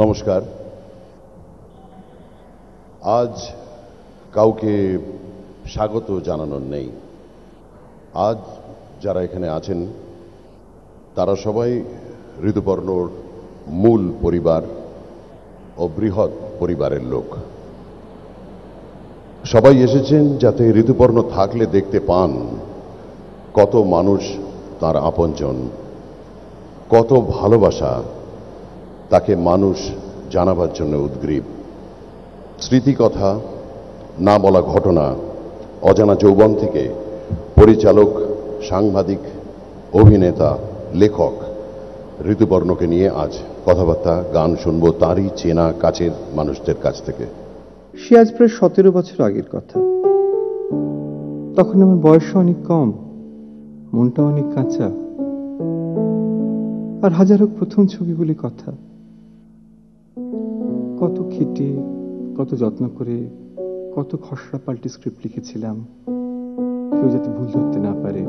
নমস্কার। আজ কাউকে স্বাগত জানানোর নেই। আজ যারা এখানে আছেন তারা সবাই ঋতুপর্ণর মূল পরিবার ও বৃহৎ পরিবারের লোক। সবাই এসেছেন যাতে ঋতুপর্ণ থাকলে দেখতে পান কত মানুষ তার আপনজন, কত ভালোবাসা তাকে মানুষ জানাবার জন্য উদ্গ্রীব। স্মৃতিকথা, না বলা ঘটনা, অজানা যৌবন থেকে পরিচালক, সাংবাদিক, অভিনেতা, লেখক ঋতুপর্ণকে নিয়ে আজ কথাবার্তা, গান শুনবো তারই চেনা কাছের মানুষদের কাছ থেকে। সে আজ প্রায় 17 বছর আগের কথা। তখন আমার বয়স অনেক কম, মনটা অনেক কাঁচা, আর হাজারো প্রথম ছবিগুলি কথা। কত খেটে, কত যত্ন করে, কত খসড়া পাল্টে স্ক্রিপ্ট লিখেছিলাম, কেউ যাতে ভুল ধরতে না পারে।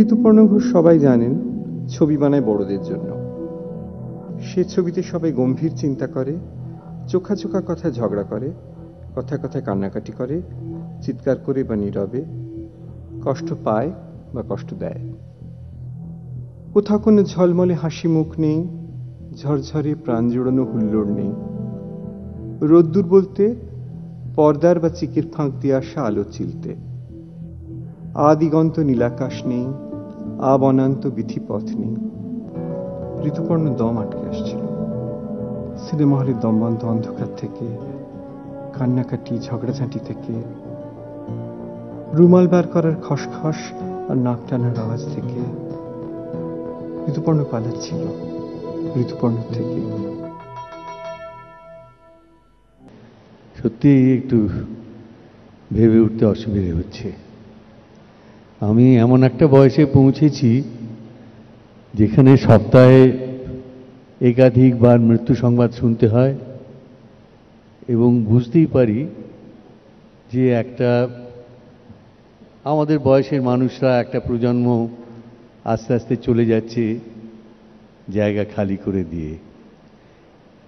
ঋতুপর্ণ ঘোষ সবাই জানেন ছবি বানায় বড়দের জন্য। সে ছবিতে সবাই গম্ভীর চিন্তা করে, চোখা চোখা কথায় ঝগড়া করে, কথায় কথায় কান্নাকাটি করে, চিৎকার করে বা নীরবে, কষ্ট পায় বা কষ্ট দেয়। কোথাও কোনো ঝলমলে হাসি মুখ নেই, ঝরঝরে প্রাণ জোড়ানো হুল্লোড় নেই। রোদ্দুর বলতে পর্দার বা চিকের ফাঁক দিয়ে আসা আলো চিলতে। আদিগন্ত নীলাকাশ নেই, আবনান্ত বিধিপথ নেই। ঋতুপর্ণ দম আটকে আসছিল। সিনেমা হলের দমবন্ধ অন্ধকার থেকে, কান্নাকাটি ঝগড়াঝাঁটি থেকে, রুমাল বার করার খসখস আর নাক টানার আওয়াজ থেকে। ঋতুপর্ণ পালাচ্ছিল ঋতুপর্ণ থেকে। সত্যি একটু ভেবে উঠতে অসুবিধে হচ্ছে। আমি এমন একটা বয়সে পৌঁছেছি যেখানে সপ্তাহে একাধিকবার মৃত্যু সংবাদ শুনতে হয়, এবং বুঝতেই পারি যে আমাদের বয়সের মানুষরা একটা প্রজন্ম আস্তে আস্তে চলে যাচ্ছে জায়গা খালি করে দিয়ে।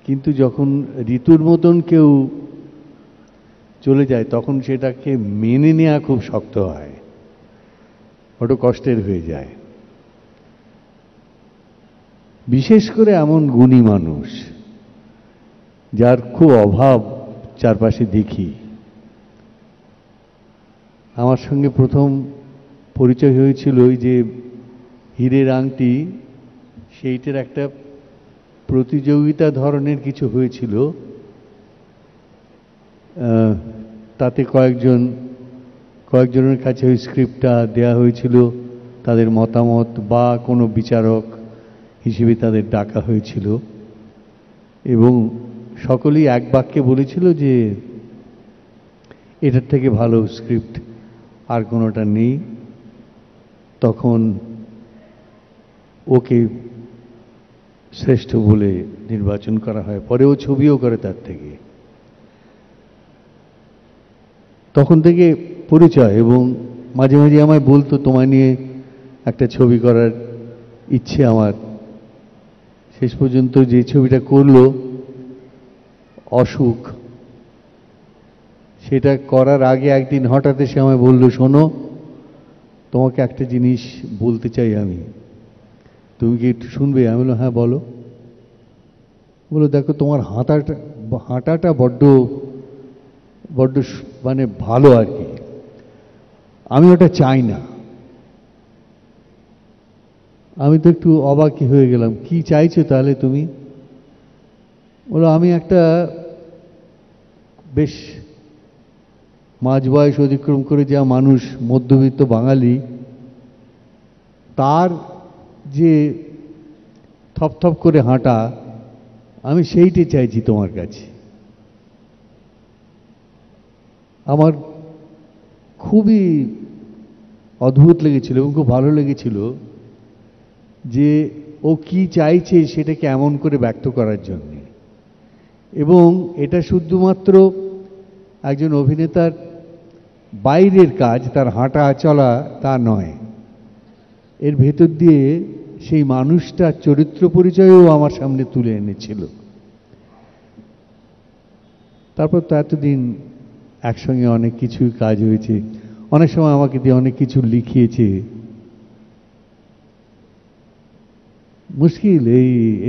কিন্তু যখন ঋতুর মতন কেউ চলে যায় তখন সেটাকে মেনে নেওয়া খুব শক্ত হয়, বড় কষ্টের হয়ে যায়। বিশেষ করে এমন গুণী মানুষ যার খুব অভাব চারপাশে দেখি। আমার সঙ্গে প্রথম পরিচয় হয়েছিল ওই যে হীরের আংটি, সেইটার একটা প্রতিযোগিতা ধরনের কিছু হয়েছিল। তাতে কয়েকজনের কাছে ওই স্ক্রিপ্টটা দেয়া হয়েছিল, তাদের মতামত বা কোনো বিচারক হিসেবে তাদের ডাকা হয়েছিল, এবং সকলেই এক বাক্যে বলেছিল যে এটার থেকে ভালো স্ক্রিপ্ট আর কোনোটা নেই। তখন ওকে শ্রেষ্ঠ বলে নির্বাচন করা হয়। পরে ও ছবিও করে তার থেকে। তখন থেকে পরিচয়, এবং মাঝে মাঝে আমায় বলতো তোমায় নিয়ে একটা ছবি করার ইচ্ছে আমার। শেষ পর্যন্ত যে ছবিটা করলো অসুখ, সেটা করার আগে একদিন হঠাৎ এসে আমায় বলল, শোনো তোমাকে একটা জিনিস বলতে চাই আমি, তুমি কি একটু শুনবে? আমি বললাম হ্যাঁ বলো। বলো দেখো তোমার হাঁটাটা বড্ড মানে ভালো আর কি, আমি ওটা চাই না। আমি তো একটু অবাকই হয়ে গেলাম, কি চাইছো তাহলে তুমি? বলো আমি একটা বেশ মাঝ বয়স অতিক্রম করে যা মানুষ মধ্যবিত্ত বাঙালি, তার যে থপথপ করে হাঁটা, আমি সেইটি চাইছি তোমার কাছে। আমার খুবই অদ্ভুত লেগেছিল এবং খুব ভালো লেগেছিল যে ও কি চাইছে সেটাকে এমন করে ব্যক্ত করার জন্য। এবং এটা শুধুমাত্র একজন অভিনেতার বাইরের কাজ, তার হাঁটা চলা তা নয়, এর ভেতর দিয়ে সেই মানুষটার চরিত্র পরিচয়ও আমার সামনে তুলে এনেছিল। তারপর তো এতদিন একসঙ্গে অনেক কিছু কাজ হয়েছে, অনেক সময় আমাকে দিয়ে অনেক কিছু লিখিয়েছে। মুশকিল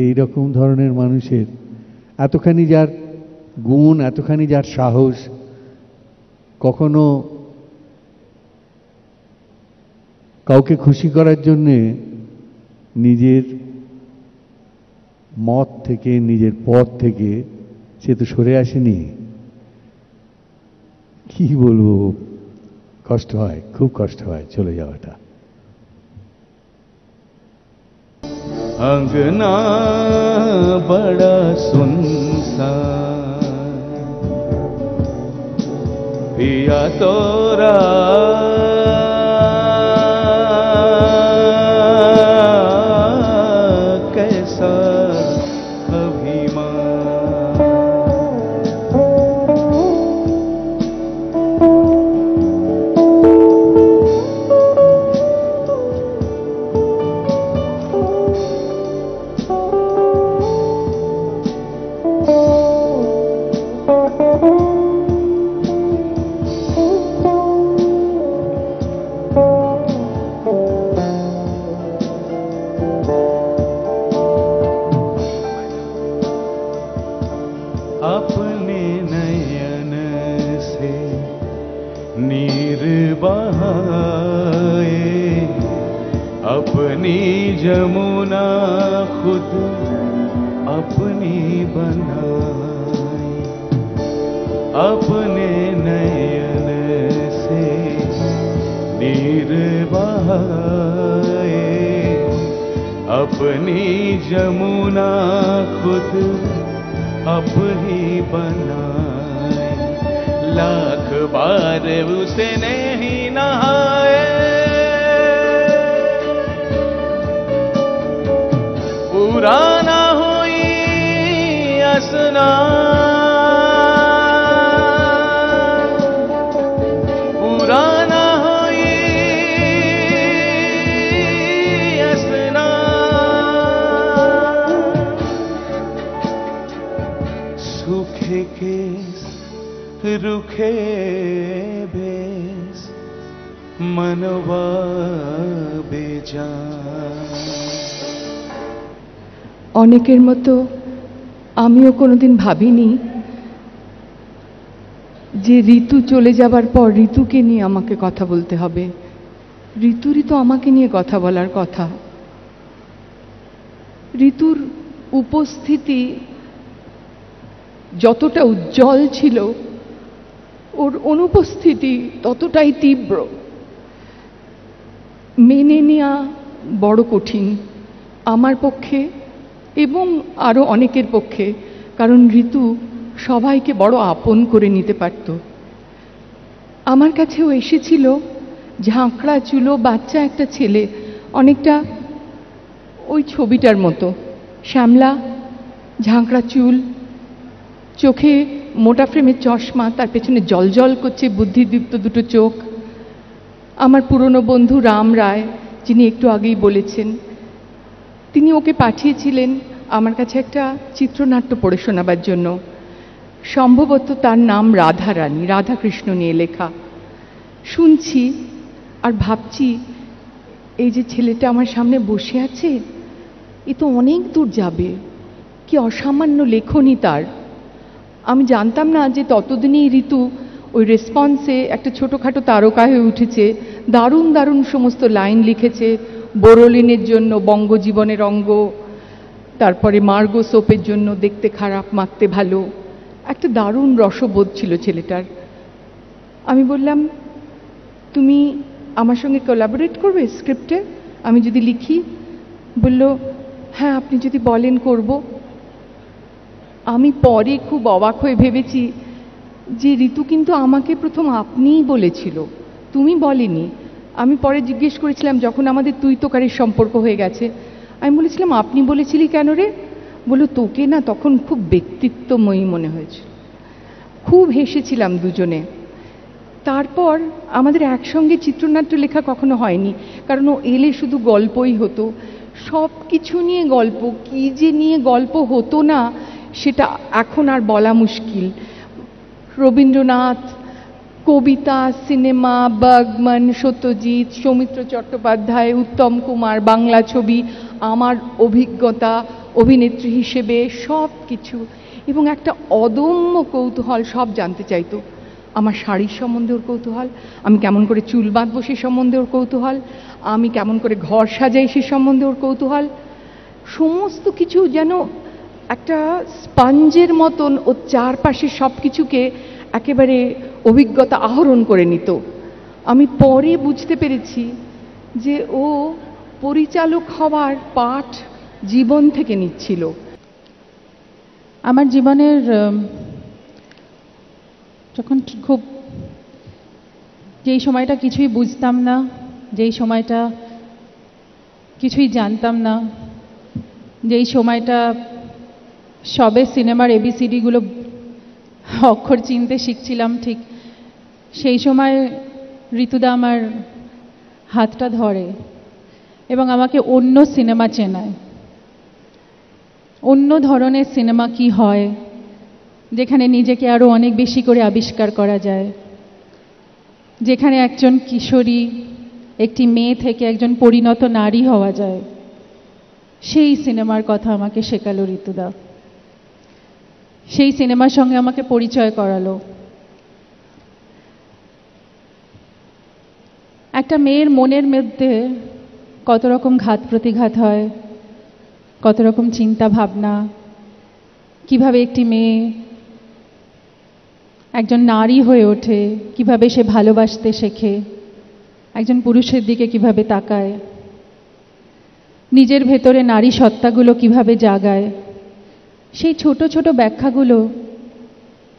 এই রকম ধরনের মানুষের, এতখানি যার গুণ, এতখানি যার সাহস, কখনো কাউকে খুশি করার জন্যে নিজের মত থেকে, নিজের পথ থেকে সে তো সরে আসেনি। কি বলবো, কষ্ট হয়, খুব কষ্ট হয় চলে যাওয়াটা। अंगना बड़ा सुनसान, पिया तोरा कैसा अभिमान। अपने नयन से नीर बहाए, अपनी जमुना खुद अपनी बनाई। अपने नयन से नीर बहाए, अपनी जमुना खुद अपनी बनाए। लाख बार उसे नहीं नहाए, पूरा ना हुई स्नान, पूरा ना हुई स्नान। सूखे केस रुखे बेस, मनवा बेजान। অনেকের মতো আমিও কোনোদিন ভাবিনি যে ঋতু চলে যাবার পর ঋতুকে নিয়ে আমাকে কথা বলতে হবে। ঋতুরই তো আমাকে নিয়ে কথা বলার কথা। ঋতুর উপস্থিতি যতটা উজ্জ্বল ছিল, ওর অনুপস্থিতি ততটাই তীব্র। মেনে নেওয়া বড় কঠিন আমার পক্ষে এবং আরও অনেকের পক্ষে, কারণ ঋতু সবাইকে বড় আপন করে নিতে পারত। আমার কাছেও এসেছিল ঝাঁকড়া চুলো বাচ্চা একটা ছেলে, অনেকটা ওই ছবিটার মতো, শ্যামলা, ঝাঁকড়া চুল, চোখে মোটা ফ্রেমের চশমা, তার পেছনে জলজল করছে বুদ্ধিদীপ্ত দুটো চোখ। আমার পুরনো বন্ধু রাম রায়, যিনি একটু আগেই বলেছেন, তিনি ওকে পাঠিয়েছিলেন আমার কাছে একটা চিত্রনাট্য পড়ে শোনাবার জন্য। সম্ভবত তার নাম রাধা রানী, রাধাকৃষ্ণ নিয়ে লেখা। শুনছি আর ভাবছি, এই যে ছেলেটা আমার সামনে বসে আছে, এ তো অনেক দূর যাবে, কি অসামান্য লেখনী তার। আমি জানতাম না যে ততদিনেই ঋতু ওই রেসপন্সে একটা ছোটোখাটো তারকা হয়ে উঠেছে। দারুণ দারুণ সমস্ত লাইন লিখেছে, বোরোলিনের জন্য বঙ্গজীবনের অঙ্গ, তারপরে মার্গো সোপের জন্য দেখতে খারাপ মাখতে ভালো। একটা দারুণ রসবোধ ছিল ছেলেটার। আমি বললাম, তুমি আমার সঙ্গে কোলাবোরেট করবে স্ক্রিপ্টে আমি যদি লিখি? বলল, হ্যাঁ আপনি যদি বলেন করব। আমি পরে খুব অবাক হয়ে ভেবেছি যে ঋতু কিন্তু আমাকে প্রথম আপনিই বলেছিল, তুমি বলেনি। আমি পরে জিজ্ঞেস করেছিলাম, যখন আমাদের তুই তোকারের সম্পর্ক হয়ে গেছে, আমি বলেছিলাম আপনি বলেছিলি কেন রে? বললো, তোকে না তখন খুব ব্যক্তিত্বময়ী মনে হয়েছে। খুব হেসেছিলাম দুজনে। তারপর আমাদের একসঙ্গে চিত্রনাট্য লেখা কখনো হয়নি, কারণ ও এলে শুধু গল্পই হতো, সব কিছু নিয়ে গল্প। কি যে নিয়ে গল্প হতো না সেটা এখন আর বলা মুশকিল। রবীন্দ্রনাথ, কবিতা, সিনেমা, বর্গমান, সত্যজিৎ, সৌমিত্র চট্টোপাধ্যায়, উত্তম কুমার, বাংলা ছবি, আমার অভিজ্ঞতা অভিনেত্রী হিসেবে সব কিছু, এবং একটা অদম্য কৌতূহল, সব জানতে চাইতো। আমার শাড়ির সম্বন্ধে ওর কৌতূহল, আমি কেমন করে চুল বাঁধবো সে সম্বন্ধে ওর কৌতূহল, আমি কেমন করে ঘর সাজাই সে সম্বন্ধে ওর কৌতূহল। সমস্ত কিছু যেন একটা স্পঞ্জের মতন ও চারপাশে সব কিছুকে একেবারে অভিজ্ঞতা আহরণ করে নিত। আমি পরে বুঝতে পেরেছি যে ও পরিচালক হওয়ার পাঠ জীবন থেকে নিচ্ছিল। আমার জীবনের যখন খুব যেই সময়টা কিছুই বুঝতাম না, যেই সময়টা কিছুই জানতাম না, যেই সময়টা সবে সিনেমার এবিসিডিগুলো অক্ষর চিনতে শিখছিলাম, ঠিক সেই সময় ঋতুদা আমার হাতটা ধরে এবং আমাকে অন্য সিনেমা চেনায়। অন্য ধরনের সিনেমা কি হয়, যেখানে নিজেকে আরো অনেক বেশি করে আবিষ্কার করা যায়, যেখানে একজন কিশোরী একটি মেয়ে থেকে একজন পরিণত নারী হওয়া যায়, সেই সিনেমার কথা আমাকে শেখালো ঋতুদা। সেই সিনেমার সঙ্গে আমাকে পরিচয় করালো। একটা মেয়ের মনের মধ্যে কত রকম ঘাত প্রতিঘাত হয়, কত রকম চিন্তা ভাবনা, কিভাবে একটি মেয়ে একজন নারী হয়ে ওঠে, কিভাবে সে ভালোবাসতে শেখে, একজন পুরুষের দিকে কিভাবে তাকায়, নিজের ভেতরে নারী সত্তাগুলো কিভাবে জাগায়, সেই ছোট ছোট ব্যাখ্যাগুলো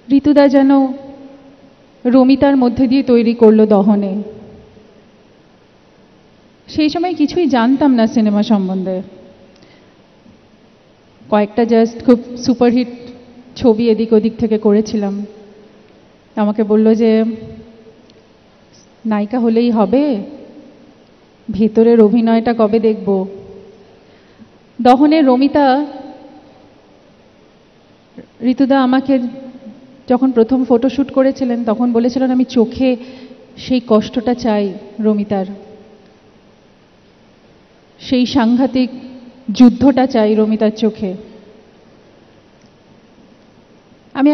ঋতুদা যেন রমিতার মধ্যে দিয়ে তৈরি করলো দহনে। সেই সময় কিছুই জানতাম না সিনেমা সম্বন্ধে। কয়েকটা জাস্ট খুব সুপারহিট ছবি এদিক ওদিক থেকে করেছিলাম। আমাকে বলল যে নায়িকা হলেই হবে, ভেতরের অভিনয়টা কবে দেখব। দহনের রমিতা, ঋতুদা আমাকে যখন প্রথম ফটোশ্যুট করেছিলেন তখন বলেছিলেন আমি চোখে সেই কষ্টটা চাই রমিতার, সেই সাংঘাতিক যুদ্ধটা চাই রমিতার চোখে। আমি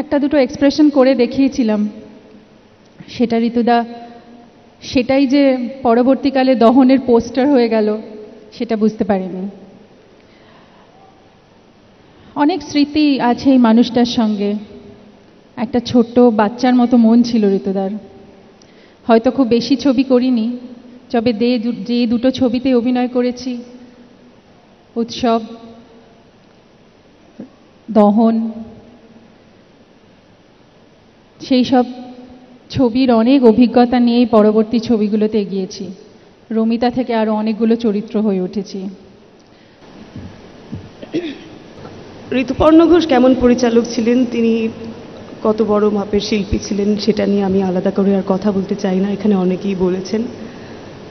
একটা দুটো এক্সপ্রেশন করে দেখিয়েছিলাম, সেটা ঋতুদা, সেটাই যে পরবর্তীকালে দহনের পোস্টার হয়ে গেল সেটা বুঝতে পারিনি। অনেক স্মৃতি আছে এই মানুষটার সঙ্গে। একটা ছোট্ট বাচ্চার মতো মন ছিল ঋতুদার। হয়তো খুব বেশি ছবি করিনি, তবে যে দুটো ছবিতে অভিনয় করেছি, উৎসব, দহন, সেই সব ছবির অনেক অভিজ্ঞতা নিয়েই পরবর্তী ছবিগুলোতে এগিয়েছি। রমিতা থেকে আরো অনেকগুলো চরিত্র হয়ে উঠেছি। ঋতুপর্ণ ঘোষ কেমন পরিচালক ছিলেন, তিনি কত বড় মাপের শিল্পী ছিলেন, সেটা নিয়ে আমি আলাদা করে আর কথা বলতে চাই না, এখানে অনেকেই বলেছেন।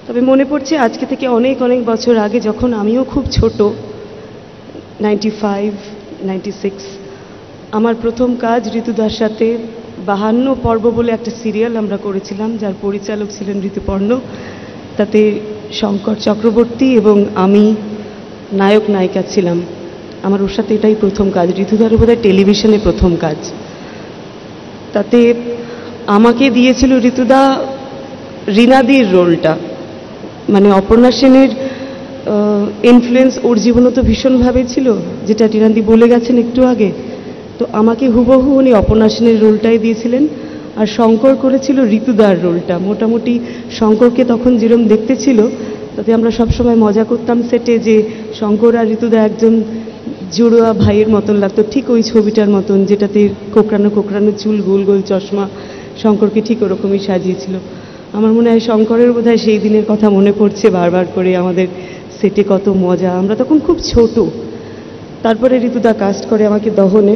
তবে মনে পড়ছে আজকে থেকে অনেক অনেক বছর আগে, যখন আমিও খুব ছোট, 95, 96, আমার প্রথম কাজ ঋতুদার সাথে 52 পর্ব বলে একটা সিরিয়াল আমরা করেছিলাম, যার পরিচালক ছিলেন ঋতুপর্ণ। তাতে শঙ্কর চক্রবর্তী এবং আমি নায়ক নায়িকা ছিলাম। আমার ওর সাথে এটাই প্রথম কাজ, ঋতুদার বোধহয় টেলিভিশনে প্রথম কাজ। তাতে আমাকে দিয়েছিল ঋতুদা রীনাদির রোলটা, মানে অপর্ণা সেনের ইনফ্লুয়েন্স ওর জীবনও তো ভীষণভাবে ছিল, যেটা রীনাদি বলে গেছেন একটু আগে। তো আমাকে হুবহু উনি অপর্ণা সেনের রোলটাই দিয়েছিলেন। আর শঙ্কর করেছিল ঋতুদার রোলটা। মোটামুটি শঙ্করকে তখন যেরকম দেখতে ছিল তাতে আমরা সবসময় মজা করতাম সেটে যে শঙ্কর আর ঋতুদা একজন জুড়োয়া ভাইয়ের মতন লাগতো, ঠিক ওই ছবিটার মতন যেটাতে কোকড়ানো কোকড়ানো চুল, গোল গোল চশমা, শঙ্করকে ঠিক ওরকমই সাজিয়েছিল। আমার মনে হয় শঙ্করের বোধহয় সেই দিনের কথা মনে পড়ছে বারবার করে, আমাদের সেটে কত মজা, আমরা তখন খুব ছোট। তারপরে ঋতুদা কাস্ট করে আমাকে দহনে।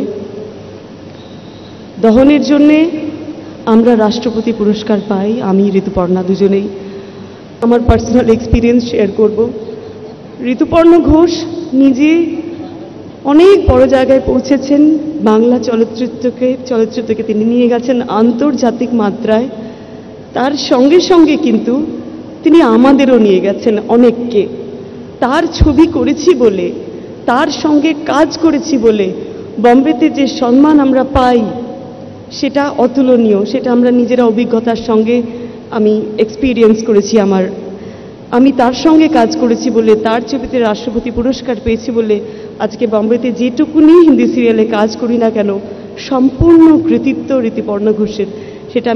দহনের জন্যে আমরা রাষ্ট্রপতি পুরস্কার পাই, আমি ঋতুপর্ণা দুজনেই। আমার পার্সোনাল এক্সপিরিয়েন্স শেয়ার করব। ঋতুপর্ণ ঘোষ নিজে অনেক বড় জায়গায় পৌঁছেছেন, বাংলা চলচ্চিত্রকে তিনি নিয়ে গেছেন আন্তর্জাতিক মাত্রায়। তার সঙ্গে সঙ্গে কিন্তু তিনি আমাদেরও নিয়ে গেছেন অনেককে। তার ছবি করেছি বলে, তার সঙ্গে কাজ করেছি বলে বম্বেতে যে সম্মান আমরা পাই সেটা অতুলনীয়। সেটা আমরা নিজেরা অভিজ্ঞতার সঙ্গে আমি এক্সপিরিয়েন্স করেছি। আমি তার সঙ্গে কাজ করেছি বলে, তার ছবিতে রাষ্ট্রপতি পুরস্কার পেয়েছি বলে আজকে বম্বেতে যেটুকুনি হিন্দি সিরিয়ালে কাজ করি না কেন সম্পূর্ণ কৃতিত্ব ঋতুপর্ণ ঘোষের। সেটা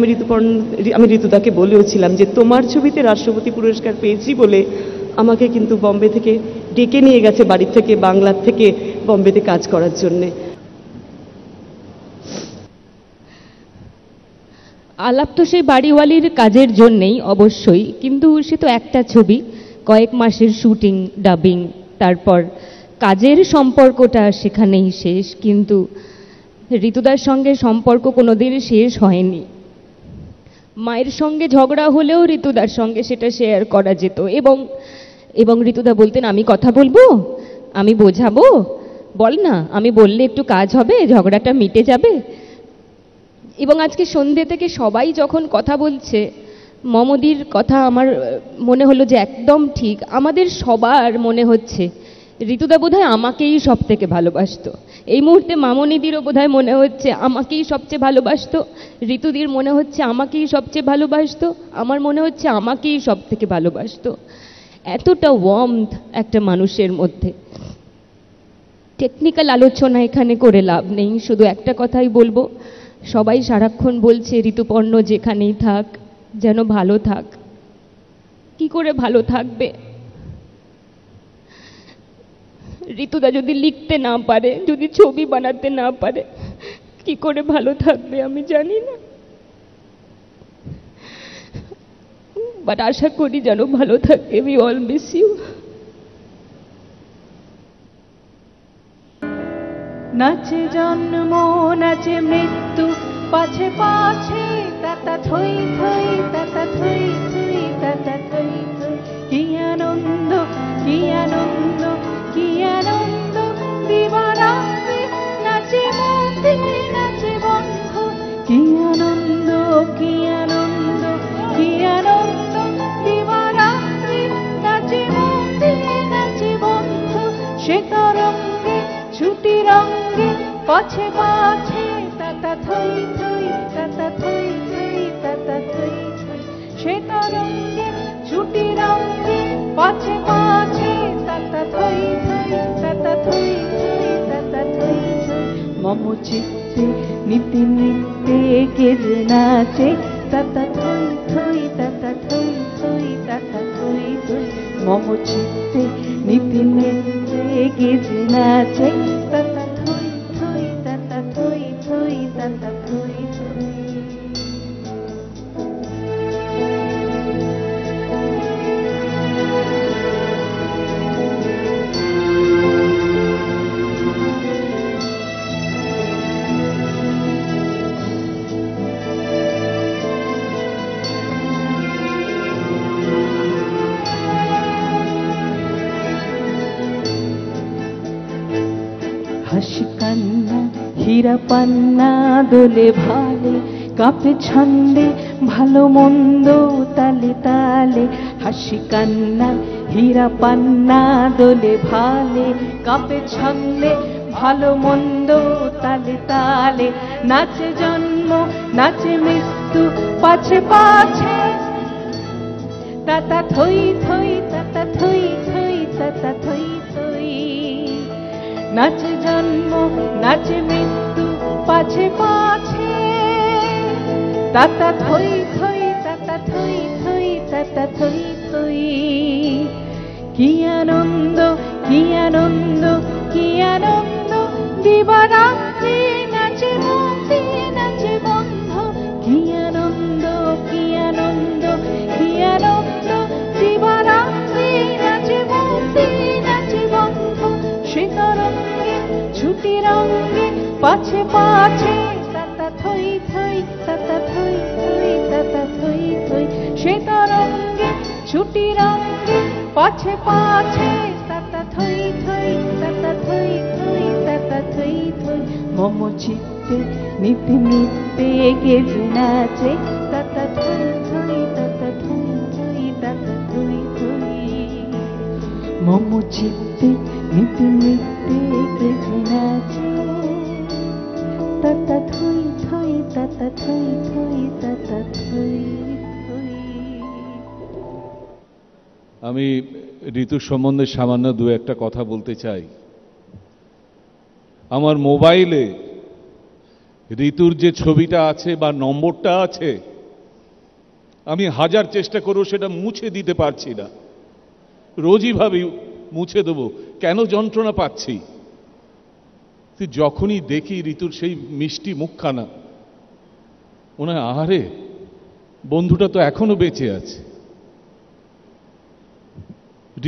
আমি ঋতুদাকে বলেওছিলাম যে তোমার ছবিতে রাষ্ট্রপতি পুরস্কার পেয়েছি বলে আমাকে কিন্তু বম্বে থেকে ডেকে নিয়ে গেছে, বাড়ি থেকে, বাংলার থেকে বম্বেতে কাজ করার জন্যে। আলাপ তো সেই বাড়িওয়ালির কাজের জন্যেই অবশ্যই, কিন্তু সে তো একটা ছবি, কয়েক মাসের শুটিং, ডাবিং, তারপর কাজের সম্পর্কটা সেখানেই শেষ। কিন্তু ঋতুদার সঙ্গে সম্পর্ক কোনোদিন শেষ হয়নি। মায়ের সঙ্গে ঝগড়া হলেও ঋতুদার সঙ্গে সেটা শেয়ার করা যেত, এবং ঋতুদা বলতেন আমি কথা বলবো, আমি বোঝাবো, বল না, আমি বললে একটু কাজ হবে, ঝগড়াটা মিটে যাবে। এবং আজকে সন্ধ্যে থেকে সবাই যখন কথা বলছে, মমদির কথা আমার মনে হলো যে একদম ঠিক। আমাদের সবার মনে হচ্ছে ঋতুদা বোধহয় আমাকেই সব থেকে ভালোবাসতো। এই মুহূর্তে মামনিদিরও বোধহয় মনে হচ্ছে আমাকেই সবচেয়ে ভালোবাসতো, ঋতুদির মনে হচ্ছে আমাকেই সবচেয়ে ভালোবাসতো, আমার মনে হচ্ছে আমাকেই সব থেকে ভালোবাসতো। এতটা ওয়ার্মথ একটা মানুষের মধ্যে। টেকনিক্যাল আলোচনা এখানে করে লাভ নেই, শুধু একটা কথাই বলবো, সবাই সারাক্ষণ বলছে ঋতুপর্ণ যেখানেই থাক যেন ভালো থাক। কি করে ভালো থাকবে? ঋতুদা যদি লিখতে না পারে, যদি ছবি বানাতে না পারে, কি করে ভালো থাকবে আমি জানি না, বাট আশা করি যেন ভালো থাকে। We all miss you. নাচে জন্ম নাচে মৃত্যু, পাছে পাছে তাতা থই থই, তাতা থই থই, তাতা থই থই। কি আনন্দ, কি আনন্দ, কি আনন্দ, দিবারাত্রি নাচে মন্দি, নাচে বন্ধ। কি আনন্দ, কি আনন্দ, কি আনন্দ, দিবারাত্রি নাচে মন্দি, নাচে বন্ধ। সে তরঙ্গে ছুটি রঙ্গে পাছে পাছে তাতা থই থই, তাতা থই থই, তাতা থই থই। সে তরঙ্গে ছুটি রঙ্গে পাছে পাছে তাতা থই থই, তাতা থই থই, তাতা থই থই। মম চিত্তে নিতে নিতে কে যে নাচে, তাতা থই থই, তাতা থই থই, তাতা থই থই। মম চিত্তে নিতে নিতে কে যে নাচে, তাতা থই থই, তাতা থই থই, তাতা থই থই। হাসি কান্না হীরা পান্না দোলে ভালে, কাঁপে ছন্দে ভালো মন্দ তালে তালে। হাসি কান্না হীরা পান্না দোলে ভালে, কাঁপে ছন্দে ভালো মন্দ তালে তালে। নাচে জন্ম নাচে মৃত্যু, পাছে পাছে তাতা থই থই, তাতা থই থই, তাতা থই থই। নাচে জন্ম নাচে মৃত্যু, পাছে পাছে তাতা থই থই তাতা থই থই তাতা থই থই। কি আনন্দ কি আনন্দ কি আনন্দ, দিবারাত্রি নাচে বন্ধু নাচে বন্ধ। কি আনন্দ কি আনন্দ কি আনন্দ, দিবারাত্রি নাচে বন্ধু নাচে বন্ধ। সে তরঙ্গে ছুটি রঙ্গে পাছে পাছে তাতা থই থই তাতা থই থই তাতা থই থই। সে তরঙ্গে ছুটি রঙ্গে পাছে পাছে তাতা থই থই তাতা থই থই তাতা থই থই। মম চিত্তে নিতে নিতে গেছে নাচে তাতা থই থই তাতা থই থই তাতা থই থই। মম চিত্তে নিতে নিতে গেছে নাচে তাতা থই থই তাতা থই থই তাতা থই থই। আমি ঋতুর সম্বন্ধে সামান্য দু একটা কথা বলতে চাই। আমার মোবাইলে ঋতুর যে ছবিটা আছে বা নম্বরটা আছে, আমি হাজার চেষ্টা করেও সেটা মুছে দিতে পারছি না। রোজই ভাবি মুছে দেবো, কেন যন্ত্রণা পাচ্ছি। যখনই দেখি ঋতুর সেই মিষ্টি মুখখানা, মনে হয় আহারে বন্ধুটা তো এখনো বেঁচে আছে।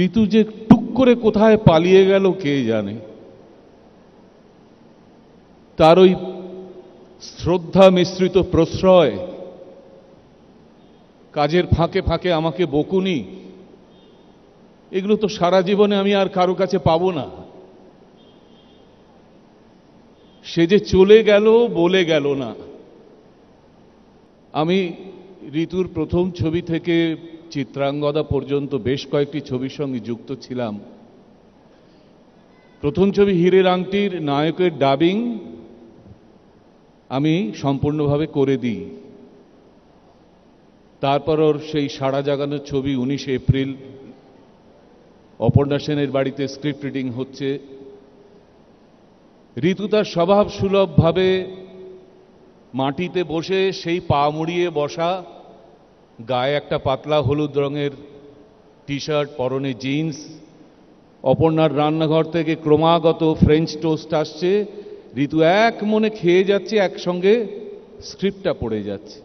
ঋতু যে টুক করে কোথায় পালিয়ে গেল কে জানে। তার ওই শ্রদ্ধা মিশ্রিত প্রশ্রয়, কাজের ফাঁকে ফাঁকে আমাকে বকুনি, এগুলো তো সারা জীবনে আমি আর কারো কাছে পাবো না। সে যে চলে গেল বলে গেল না। আমি ঋতুর প্রথম ছবি থেকে চিত্রাঙ্গদা পর্যন্ত বেশ কয়েকটি ছবির সঙ্গে যুক্ত ছিলাম। প্রথম ছবি হীরের আংটির নায়কের ডাবিং আমি সম্পূর্ণভাবে করে দিই। তারপর ওর সেই সাড়া জাগানো ছবি 19 এপ্রিল, অপর্ণা সেনের বাড়িতে স্ক্রিপ্ট রিডিং হচ্ছে। ঋতু তার স্বভাব সুলভভাবে মাটিতে বসে সেই পা মুড়িয়ে বসা, গায়ে একটা পাতলা হলুদ রঙের টি শার্ট, পরনে জিন্স। অপর্ণার রান্নাঘর থেকে ক্রমাগত ফ্রেঞ্চ টোস্ট আসছে, ঋতু এক মনে খেয়ে যাচ্ছে, একসঙ্গে স্ক্রিপ্টটা পড়ে যাচ্ছে।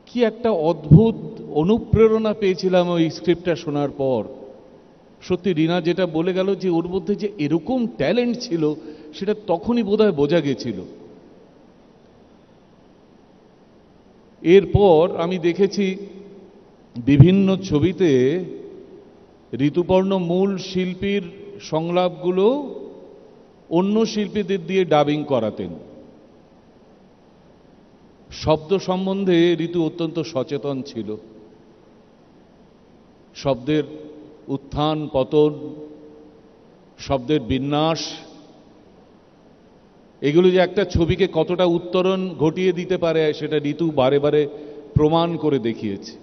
কি একটা অদ্ভুত অনুপ্রেরণা পেয়েছিলাম ওই স্ক্রিপ্টটা শোনার পর। সত্যি রিনা যেটা বলে গেল যে ওর মধ্যে যে এরকম ট্যালেন্ট ছিল, সেটা তখনই বোধহয় বোঝা গেছিল। এরপর আমি দেখেছি বিভিন্ন ছবিতে ঋতুপর্ণ মূল শিল্পীর সংলাপগুলো অন্য শিল্পীদের দিয়ে ডাবিং করাতেন। শব্দ সম্বন্ধে ঋতু অত্যন্ত সচেতন ছিল। শব্দের উত্থান পতন, শব্দের বিন্যাস, এগুলো যে একটা ছবিকে কতটা উত্তরণ ঘটিয়ে দিতে পারে সেটা ঋতু বারে বারে প্রমাণ করে দেখিয়েছে।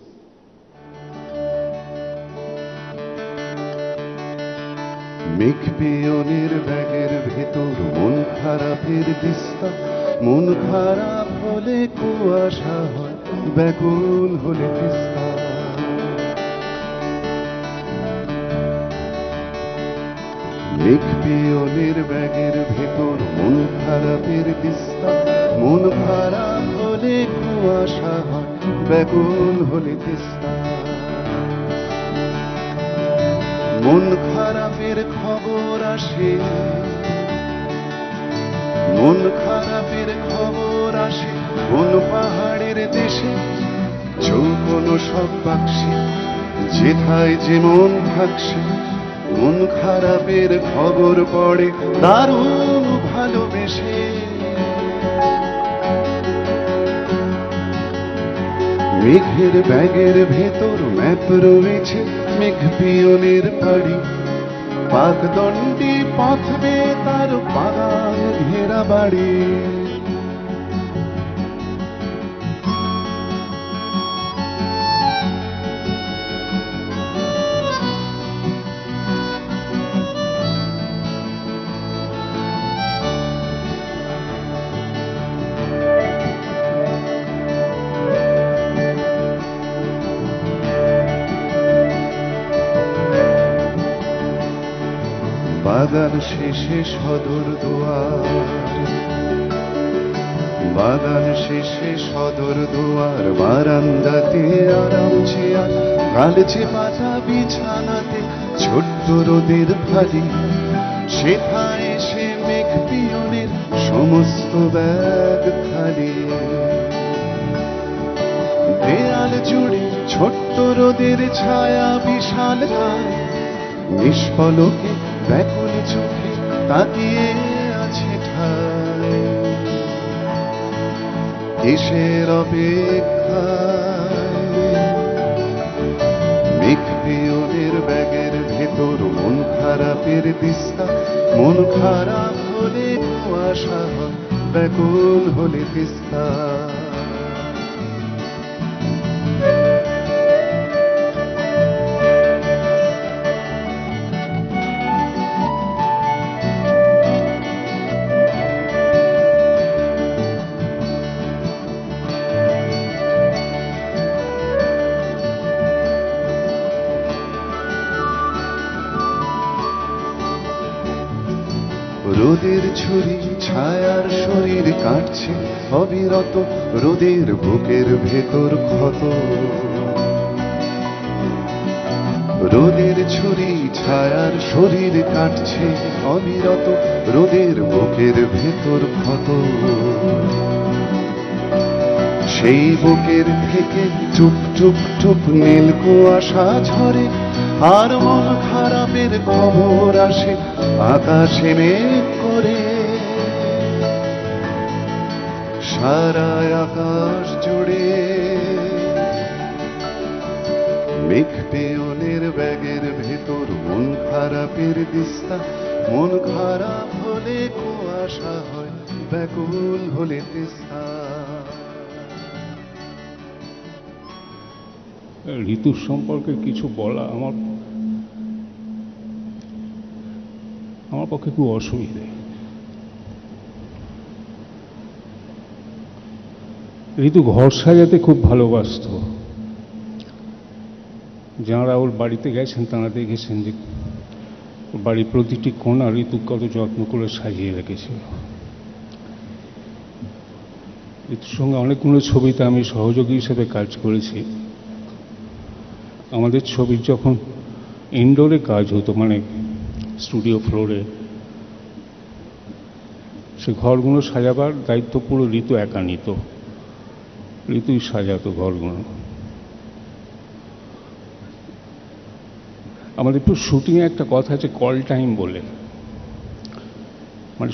মেঘ পিয়নের ব্যাগের ভেতর মন খারাপের দিস্তা, মন খারাপ হলে কুয়াশা হয়, ব্যাকুল হলে তিস্তা। মেঘ পিয়নের ব্যাগের ভেতর মন খারাপের দিস্তা, মন খারাপ হলে কুয়াশা হয়, ব্যাকুল হলে তিস্তা। মন খারাপের খবর আসে, মন খারাপের খবর আসে কোন পাহাড়ের দেশে, যৌবন সব বাক্সে, যেথায় যে মন থাকছে। মন খারাপের খবর পড়ে দারুণ ভালোবেসে। মেঘের ব্যাগের ভেতর ম্যাপ রয়েছে মেঘ পিয়নের বাড়ি, পাকদণ্ডী পথ বেয়ে তার বাগান ঘেরা বাড়ি। বাগান শেষে সদর দুয়ার, বাগান শেষে সদর দুয়ার, বারান্দাতে আরাম চেয়ার, কালচে পাতা বিছানাতে ছোট্ট রোদের ফালি, সেথায় এসে মেঘ পিয়নের সমস্ত ব্যাগ খালি। দেয়াল জুড়ে ছোট্ট রোদের ছায়া বিশাল গায়, নিষ্পলকে ব্যাকুল চোখে তাকিয়ে আছে ঠায়। কিসের অপেক্ষায়? মেঘ পিয়নের ব্যাগের ভেতর মন খারাপের দিস্তা, মন খারাপ হলে কুয়াশা হয়, ব্যাকুল হলে তিস্তা। রোদের ছুরি ছায়ার শরীর কাটছে অবিরত, রোদের বুকের ভেতর ক্ষত। রোদের ছুরি ছায়ার শরীর কাটছে অবিরত, রোদের বুকের ভেতর ক্ষত। সেই বুকের থেকে চুপ চুপ চুপ নীল কুয়াশা ঝরে, আর মন খারাপের খবর আসে আকাশে মেঘ করে। সারা আকাশ জুড়ে মেঘ পিয়নের ব্যাগের ভেতর মন খারাপের দিস্তা, মন খারাপ হলে কুয়াশা হয়, ব্যাকুল হলে তিস্তা। ঋতুর সম্পর্কে কিছু বলা আমার পক্ষে খুব অসুবিধে। ঋতু ঘর সাজাতে খুব ভালোবাসত। যাঁরা ওর বাড়িতে গেছেন তাঁরা দেখেছেন যে বাড়ির প্রতিটি কোণা ঋতু কত যত্ন করে সাজিয়ে রেখেছিল। ঋতুর সঙ্গে অনেকগুলো ছবিতে আমি সহযোগী হিসেবে কাজ করেছি। আমাদের ছবির যখন ইনডোরে কাজ হতো, মানে স্টুডিও ফ্লোরে, সে ঘরগুলো সাজাবার দায়িত্ব পুরো ঋতু একা নিত। ঋতুই সাজাতো ঘরগুলো। আমাদের একটু শুটিংয়ে একটা কথা আছে কল টাইম বলে, মানে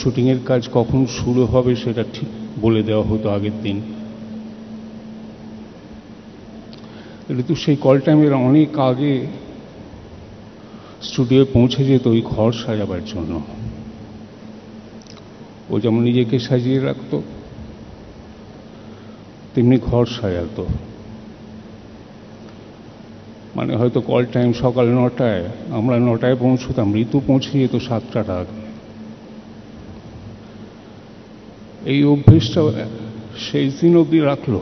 শুটিংয়ের কাজ কখন শুরু হবে সেটা ঠিক বলে দেওয়া হতো আগের দিন। ঋতু সেই কল টাইমের অনেক আগে স্টুডিওয়ে পৌঁছে যেত ওই ঘর সাজাবার জন্য। ও যেমন নিজেকে সাজিয়ে রাখত, তেমনি ঘর সাজাতো। মানে হয়তো কল টাইম সকাল 9টায়, আমরা 9টায় পৌঁছতাম, ঋতু পৌঁছে যেত 7টার আগে। এই অভ্যেসটা শেষ দিন অবধি রাখলো।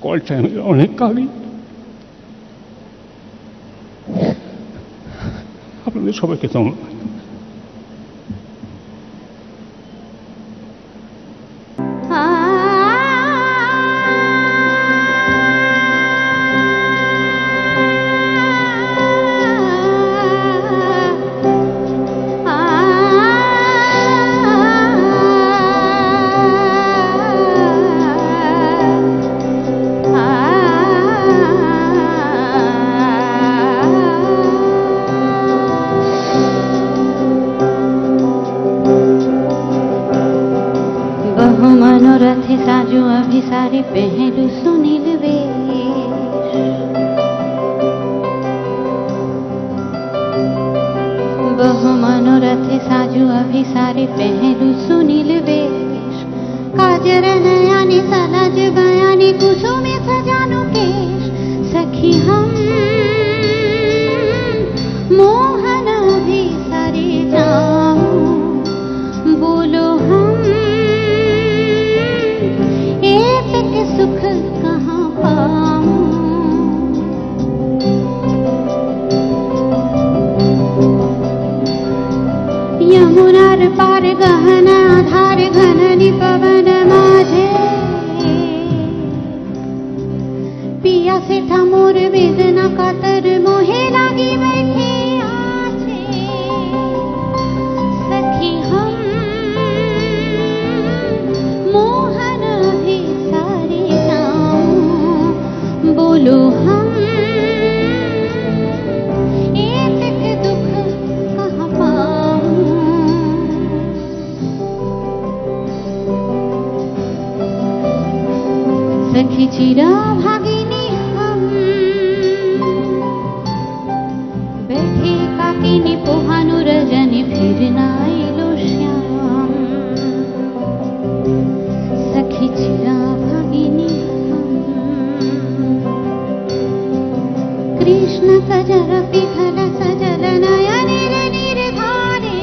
কল টাইমের অনেক আগে আপনাদের সবাইকে ধন্যবাদ। मनोरथे साजो अभिसारी पहलू सुनील वेश, बहु मनोरथे साजो अभिसारी पहलू सुनील वेश। काजर नयानी सलज बयानी कुसुमे सजानु केश, सखी हम मोहन अभिसारी जाऊं, बोलो हम सुख कहाँ पाऊं। यमुनार पार गहना धार घननी पवन माझे पिया से था मोर वेदना कातर मोहे लागी बैठे आछे सखी हम मोहन भी सारे जाऊं बोलो हम सखी चिरा भागिनी हम बैठे काकिनी पोहानु रजनी फिर ना एलो श्याम सखी चिरा भागिनी हम कृष्ण सजल पिथल सजल नयन निर्धारे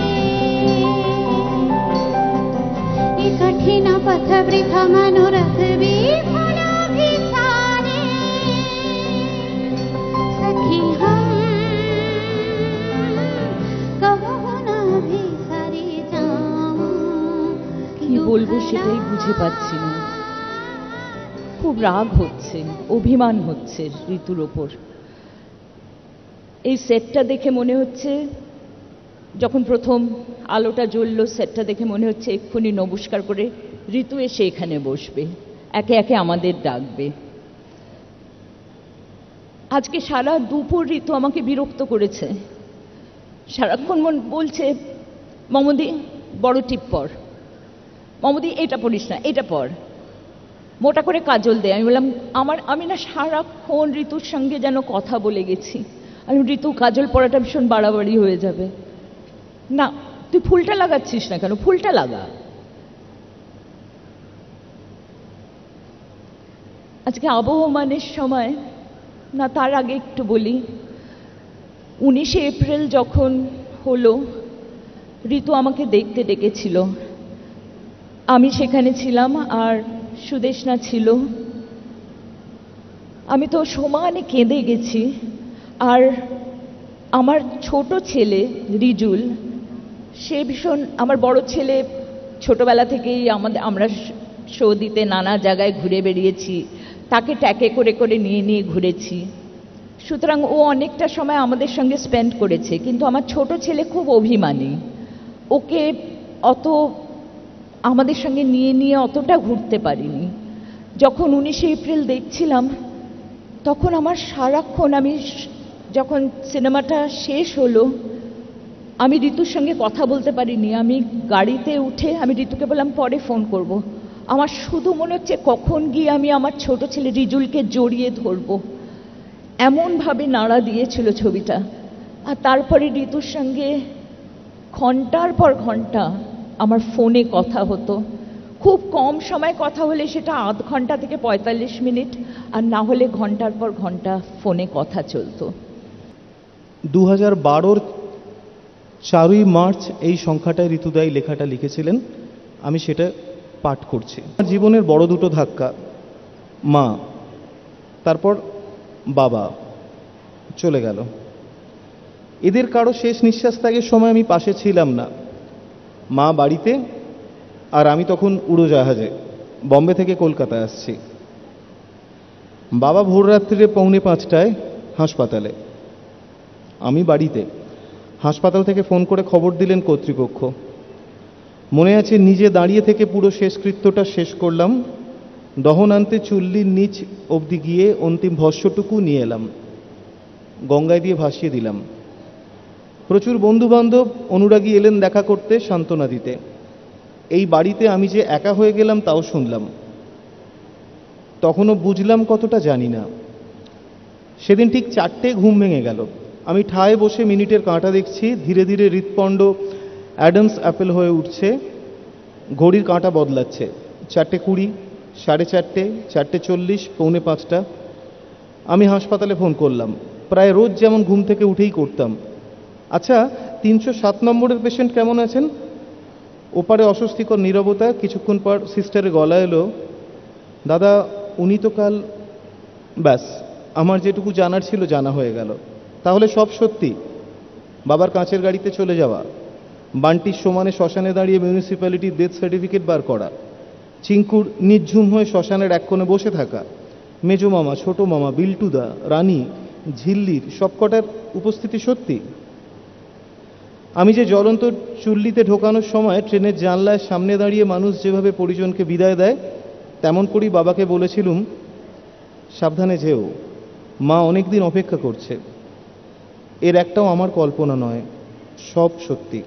कठिन पथ वृथा मनोरथ विफल বলবো সেটাই বুঝে পাচ্ছি না। খুব রাগ হচ্ছে, অভিমান হচ্ছে ঋতুর ওপর। এই সেটটা দেখে মনে হচ্ছে, যখন প্রথম আলোটা জ্বলল সেটটা দেখে মনে হচ্ছে এক্ষুনি নমস্কার করে ঋতু এসে এখানে বসবে, একে একে আমাদের ডাকবে। আজকে সারা দুপুর ঋতু আমাকে বিরক্ত করেছে। সারাক্ষণ বলছে, মমদি বড় টিপ পর, মমদি এটা পড়িস না, এটা পর, মোটা করে কাজল দে। আমি বললাম আমি না সারাক্ষণ ঋতুর সঙ্গে যেন কথা বলে গেছি। আমি ঋতু কাজল পরাটা ভীষণ বাড়াবাড়ি হয়ে যাবে। না, তুই ফুলটা লাগাচ্ছিস না কেন, ফুলটা লাগা। আজকে আবহমানের সময়, না তার আগে একটু বলি, 19শে এপ্রিল যখন হলো, ঋতু আমাকে দেখতে ডেকেছিল। আমি সেখানে ছিলাম আর সুদেষ্ণা ছিল। আমি তো সমানে কেঁদে গেছি। আর আমার ছোট ছেলে রিজুল, সে ভীষণ, আমার বড় ছেলে ছোটবেলা থেকেই আমরা সৌদিতে নানা জায়গায় ঘুরে বেরিয়েছি, তাকে ট্যাকে করে করে নিয়ে নিয়ে ঘুরেছি, সুতরাং ও অনেকটা সময় আমাদের সঙ্গে স্পেন্ড করেছে। কিন্তু আমার ছোট ছেলে খুব অভিমানী, ওকে অত আমাদের সঙ্গে নিয়ে নিয়ে অতটা ঘুরতে পারিনি। যখন 19শে এপ্রিল দেখছিলাম, তখন আমার সারাক্ষণ, আমি যখন সিনেমাটা শেষ হলো, আমি ঋতুর সঙ্গে কথা বলতে পারিনি। আমি গাড়িতে উঠে আমি ঋতুকে বললাম পরে ফোন করব। আমার শুধু মনে হচ্ছে কখন গিয়ে আমি আমার ছোট ছেলে রিজুলকে জড়িয়ে ধরবো, এমনভাবে নাড়া দিয়েছিল ছবিটা। আর তারপরে ঋতুর সঙ্গে ঘন্টার পর ঘন্টা আমার ফোনে কথা হতো। খুব কম সময় কথা হলে সেটা আধ ঘন্টা থেকে 45 মিনিট, আর না হলে ঘন্টার পর ঘন্টা ফোনে কথা চলতো। 2012-র 4ই মার্চ এই সংখ্যাটায় ঋতুদাই লেখাটা লিখেছিলেন, আমি সেটা পাঠ করছি। জীবনের বড় দুটো ধাক্কা, মা, তারপর বাবা চলে গেল। এদের কারো শেষ নিঃশ্বাস ত্যাগের সময় আমি পাশে ছিলাম না। মা বাড়িতে, আর আমি তখন উড়োজাহাজে বম্বে থেকে কলকাতায় আসছি। বাবা ভোর রাত্রিরে 4:45টায় হাসপাতালে, আমি বাড়িতে। হাসপাতাল থেকে ফোন করে খবর দিলেন কর্তৃপক্ষ। মনে আছে নিজে দাঁড়িয়ে থেকে পুরো শেষকৃত্যটা শেষ করলাম। দহন আনতে চুল্লির নিচ অবধি গিয়ে অন্তিম ভস্যটুকু নিয়ে এলাম, গঙ্গায় দিয়ে ভাসিয়ে দিলাম। প্রচুর বন্ধুবান্ধব অনুরাগী এলেন দেখা করতে, সান্ত্বনা দিতে। এই বাড়িতে আমি যে একা হয়ে গেলাম তাও শুনলাম। তখনও বুঝলাম কতটা জানি না। সেদিন ঠিক 4টে ঘুম ভেঙে গেল। আমি ঠায় বসে মিনিটের কাঁটা দেখছি, ধীরে ধীরে হৃৎপণ্ড অ্যাডামস অ্যাপেল হয়ে উঠছে। ঘড়ির কাঁটা বদলাচ্ছে, 4:20, 4:30, 4:40, 4:45। আমি হাসপাতালে ফোন করলাম, প্রায় রোজ যেমন ঘুম থেকে উঠেই করতাম। আচ্ছা, 307 নম্বরের পেশেন্ট কেমন আছেন? ওপারে অস্বস্তিকর নীরবতা। কিছুক্ষণ পর সিস্টারের গলা এলো, দাদা উনি তো কাল। ব্যাস, আমার যেটুকু জানার ছিল জানা হয়ে গেল। তাহলে সব সত্যি? বাবার কাঁচের গাড়িতে চলে যাওয়া, বান্টির সমানে শ্মশানে দাঁড়িয়ে মিউনিসিপ্যালিটির ডেথ সার্টিফিকেট বার করা, চিঙ্কুর নির্ঝুম হয়ে শ্মশানের এক কোণে বসে থাকা, মেজো মামা, ছোট মামা, বিল্টুদা, রানী, ঝিল্লির সবকটার উপস্থিতি সত্যি। আমি যে জ্বলন্ত চুল্লিতে ঢোকানোর সময় ট্রেনের জানলায় সামনে দাঁড়িয়ে মানুষ যেভাবে পরিজনকে বিদায় দেয়, তেমন করেই বাবাকে বলেছিলুম, সাবধানে যেও, মা অনেক দিন অপেক্ষা করছে। এর একটাও আমার কল্পনা নয়, সব সত্যি।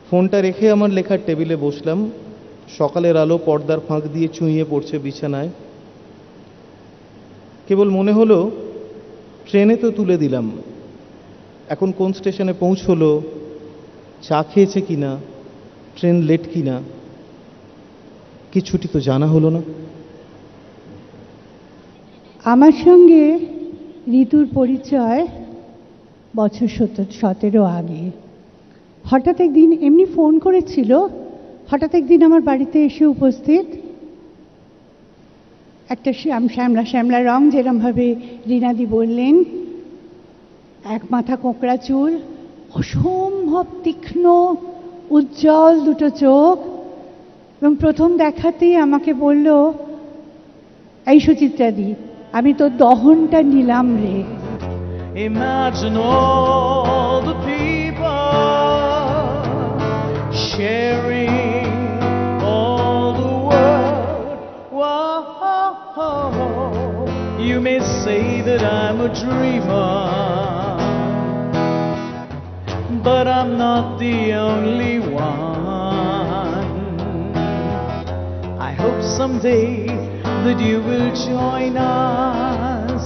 ফোনটা রেখে আমার লেখার টেবিলে বসলাম। সকালের আলো পর্দার ফাঁক দিয়ে চুঁইয়ে পড়ছে বিছানায়। কেবল মনে হলো ট্রেনে তো তুলে দিলাম, এখন কোন স্টেশনে পৌঁছলো, চা খেয়েছে কিনা, ট্রেন লেট কিনা, কিছুটি তো জানা হলো না। আমার সঙ্গে ঋতুর পরিচয় বছর 17 আগে। হঠাৎ একদিন এমনি ফোন করেছিল, হঠাৎ একদিন আমার বাড়িতে এসে উপস্থিত। একটা শ্যামলা শ্যামলা রং, যেরমভাবে রীনাদি বললেন, এক মাথা কোঁকড়া চুল, অসম্ভব তীক্ষ্ণ উজ্জ্বল দুটো চোখ, এবং প্রথম দেখাতেই আমাকে বলল, এই সুচিত্রাদি, আমি তোর দহনটা নিলাম রে। Imagine all the people sharing all the world. Whoa, you may say that I'm a dreamer, but I'm not the only one. I hope someday that you will join us,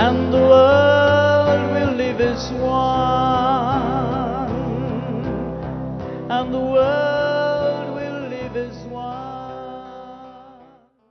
and the world will live as one, and the world